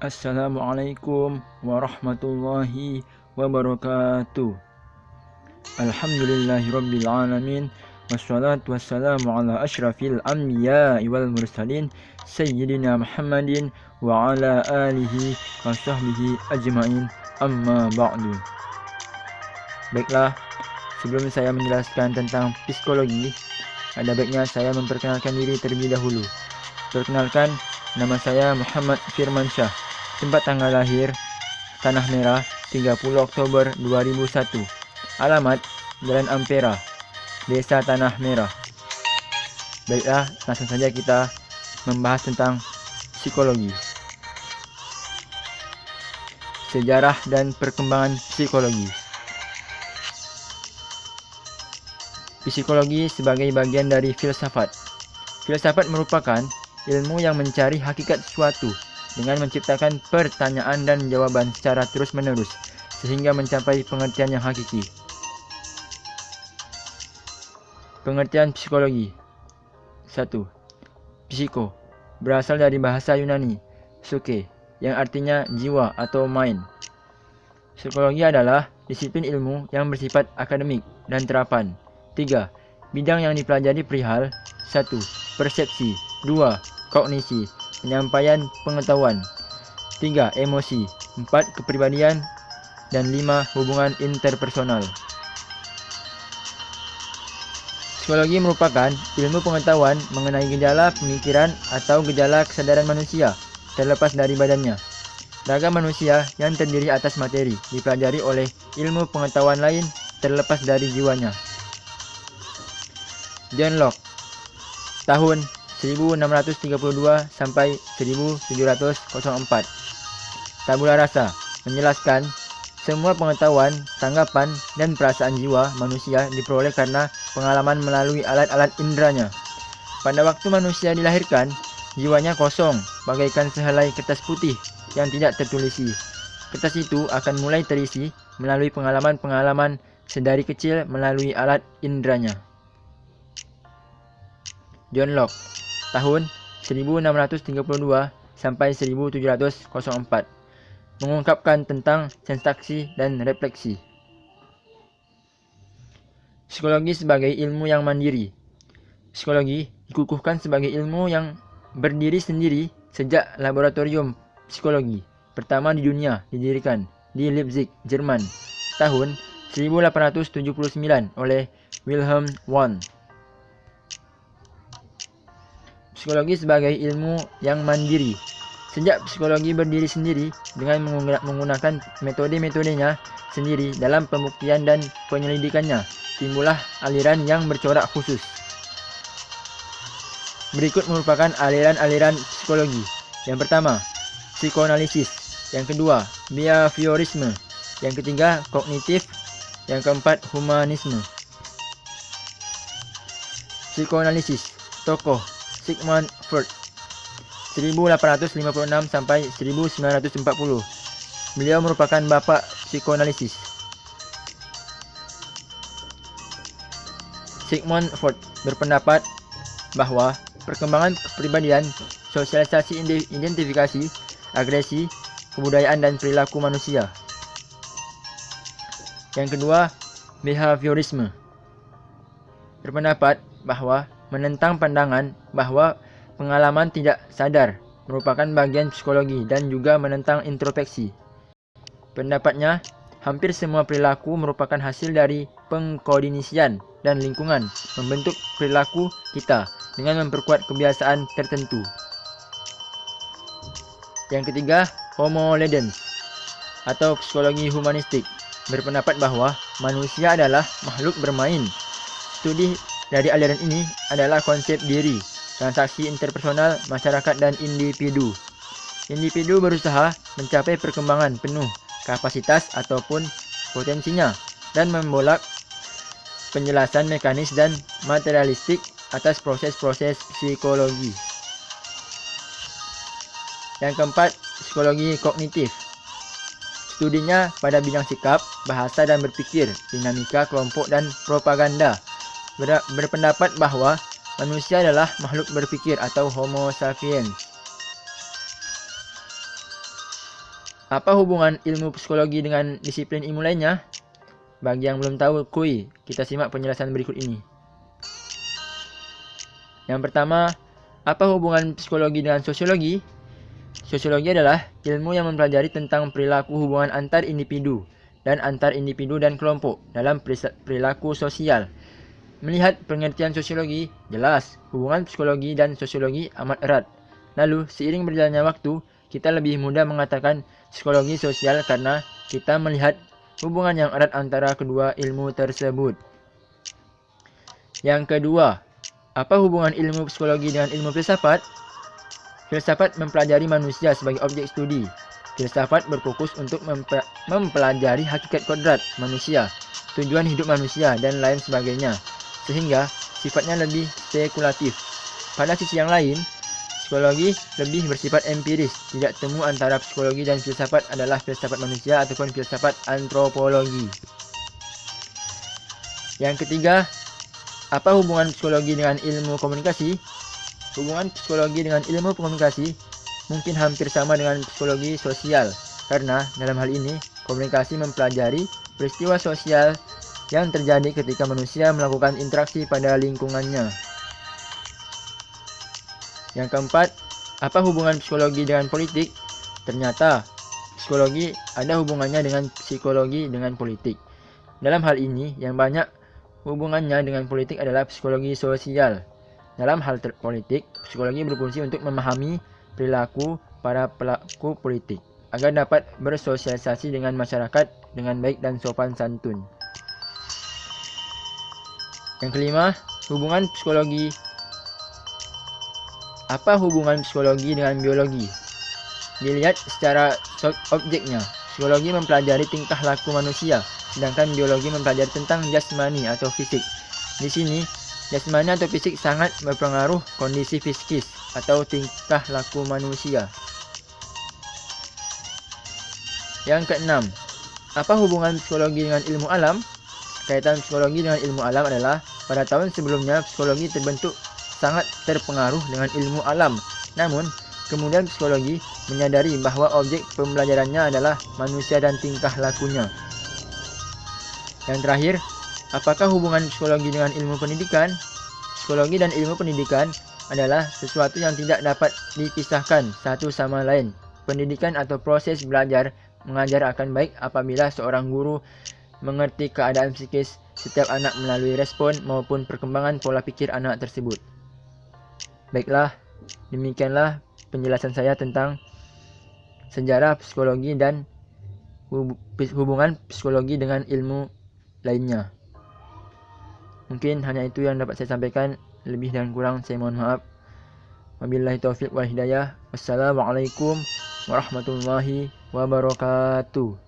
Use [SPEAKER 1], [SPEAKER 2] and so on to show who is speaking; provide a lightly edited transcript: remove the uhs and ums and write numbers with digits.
[SPEAKER 1] Assalamualaikum warahmatullahi wabarakatuh. Alhamdulillahirabbil alamin. Wassalatu wassalamu ala asyrafil anbiya'i wal mursalin sayyidina Muhammadin wa ala alihi wa sahbihi ajmain. Amma ba'du. Baiklah, sebelum saya menjelaskan tentang psikologi, ada baiknya saya memperkenalkan diri terlebih dahulu. Perkenalkan, nama saya Muhammad Firmansyah. Tempat tanggal lahir Tanah Merah 30 Oktober 2001. Alamat Jalan Ampera, Desa Tanah Merah. Baiklah, langsung saja kita membahas tentang psikologi. Sejarah dan perkembangan psikologi. Psikologi sebagai bagian dari filsafat. Filsafat merupakan ilmu yang mencari hakikat sesuatu dengan menciptakan pertanyaan dan jawaban secara terus-menerus sehingga mencapai pengertian yang hakiki. Pengertian psikologi. 1. Psiko berasal dari bahasa Yunani psyche yang artinya jiwa atau mind. Psikologi adalah disiplin ilmu yang bersifat akademik dan terapan. 3. Bidang yang dipelajari perihal 1. Persepsi. 2. Kognisi, penyampaian pengetahuan. 3. Emosi. 4. Kepribadian. Dan 5. Hubungan interpersonal. Psikologi merupakan ilmu pengetahuan mengenai gejala pemikiran atau gejala kesadaran manusia terlepas dari badannya. Ragam manusia yang terdiri atas materi dipelajari oleh ilmu pengetahuan lain terlepas dari jiwanya. John Locke, tahun 1632 sampai 1704. Tabula rasa menjelaskan semua pengetahuan, tanggapan, dan perasaan jiwa manusia diperoleh karena pengalaman melalui alat-alat inderanya. Pada waktu manusia dilahirkan, jiwanya kosong, bagaikan sehelai kertas putih yang tidak tertulisi. Kertas itu akan mulai terisi melalui pengalaman-pengalaman sedari kecil melalui alat inderanya. John Locke, tahun 1632 sampai 1704, mengungkapkan tentang sensasi dan refleksi. Psikologi sebagai ilmu yang mandiri. Psikologi dikukuhkan sebagai ilmu yang berdiri sendiri sejak laboratorium psikologi pertama di dunia didirikan di Leipzig, Jerman, tahun 1879 oleh Wilhelm Wundt. Psikologi sebagai ilmu yang mandiri. Sejak psikologi berdiri sendiri dengan menggunakan metode-metodenya sendiri dalam pembuktian dan penyelidikannya, timbullah aliran yang bercorak khusus. Berikut merupakan aliran-aliran psikologi. Yang pertama, psikoanalisis. Yang kedua, behaviorisme. Yang ketiga, kognitif. Yang keempat, humanisme. Psikoanalisis. Tokoh Sigmund Freud, 1856 sampai 1940. Beliau merupakan bapak psikoanalisis. Sigmund Freud berpendapat bahwa perkembangan kepribadian, sosialisasi identifikasi, agresi, kebudayaan dan perilaku manusia. Yang kedua, behaviorisme berpendapat bahwa menentang pandangan bahwa pengalaman tidak sadar merupakan bagian psikologi dan juga menentang introspeksi. Pendapatnya, hampir semua perilaku merupakan hasil dari pengkondisian dan lingkungan membentuk perilaku kita dengan memperkuat kebiasaan tertentu. Yang ketiga, Homo Ludens atau psikologi humanistik berpendapat bahwa manusia adalah makhluk bermain. Studi dari aliran ini adalah konsep diri, transaksi interpersonal, masyarakat, dan individu. Individu berusaha mencapai perkembangan penuh kapasitas ataupun potensinya dan membolak penjelasan mekanis dan materialistik atas proses-proses psikologi. Yang keempat, psikologi kognitif. Studinya pada bidang sikap, bahasa dan berpikir, dinamika kelompok dan propaganda. Berpendapat bahwa manusia adalah makhluk berpikir atau Homo sapiens. Apa hubungan ilmu psikologi dengan disiplin ilmu lainnya? Bagi yang belum tahu, kita simak penjelasan berikut ini. Yang pertama, apa hubungan psikologi dengan sosiologi? Sosiologi adalah ilmu yang mempelajari tentang perilaku hubungan antar individu dan kelompok dalam perilaku sosial. Melihat pengertian sosiologi, jelas hubungan psikologi dan sosiologi amat erat. Lalu, seiring berjalannya waktu, kita lebih mudah mengatakan psikologi sosial karena kita melihat hubungan yang erat antara kedua ilmu tersebut. Yang kedua, apa hubungan ilmu psikologi dengan ilmu filsafat? Filsafat mempelajari manusia sebagai objek studi. Filsafat berfokus untuk mempelajari hakikat kodrat manusia, tujuan hidup manusia, dan lain sebagainya, sehingga sifatnya lebih spekulatif. Pada sisi yang lain, psikologi lebih bersifat empiris. Tidak temu antara psikologi dan filsafat adalah filsafat manusia ataupun filsafat antropologi. Yang ketiga, apa hubungan psikologi dengan ilmu komunikasi? Hubungan psikologi dengan ilmu komunikasi mungkin hampir sama dengan psikologi sosial, karena dalam hal ini komunikasi mempelajari peristiwa sosial yang terjadi ketika manusia melakukan interaksi pada lingkungannya. Yang keempat, apa hubungan psikologi dengan politik? Ternyata, psikologi ada hubungannya dengan psikologi dengan politik. Dalam hal ini, yang banyak hubungannya dengan politik adalah psikologi sosial. Dalam hal politik, psikologi berfungsi untuk memahami perilaku para pelaku politik agar dapat bersosialisasi dengan masyarakat dengan baik dan sopan santun. Yang kelima, hubungan psikologi. Apa hubungan psikologi dengan biologi? Dilihat secara objeknya, psikologi mempelajari tingkah laku manusia, sedangkan biologi mempelajari tentang jasmani atau fisik. Di sini, jasmani atau fisik sangat berpengaruh kondisi psikis atau tingkah laku manusia. Yang keenam, apa hubungan psikologi dengan ilmu alam? Kaitan psikologi dengan ilmu alam adalah pada tahun sebelumnya psikologi terbentuk sangat terpengaruh dengan ilmu alam. Namun, kemudian psikologi menyadari bahwa objek pembelajarannya adalah manusia dan tingkah lakunya. Yang terakhir, apakah hubungan psikologi dengan ilmu pendidikan? Psikologi dan ilmu pendidikan adalah sesuatu yang tidak dapat dipisahkan satu sama lain. Pendidikan atau proses belajar mengajar akan baik apabila seorang guru mengerti keadaan psikis setiap anak melalui respon maupun perkembangan pola pikir anak tersebut. Baiklah, demikianlah penjelasan saya tentang sejarah psikologi dan hubungan psikologi dengan ilmu lainnya. Mungkin hanya itu yang dapat saya sampaikan. Lebih dan kurang saya mohon maaf. Wabillahi taufiq wal hidayah. Wassalamualaikum warahmatullahi wabarakatuh.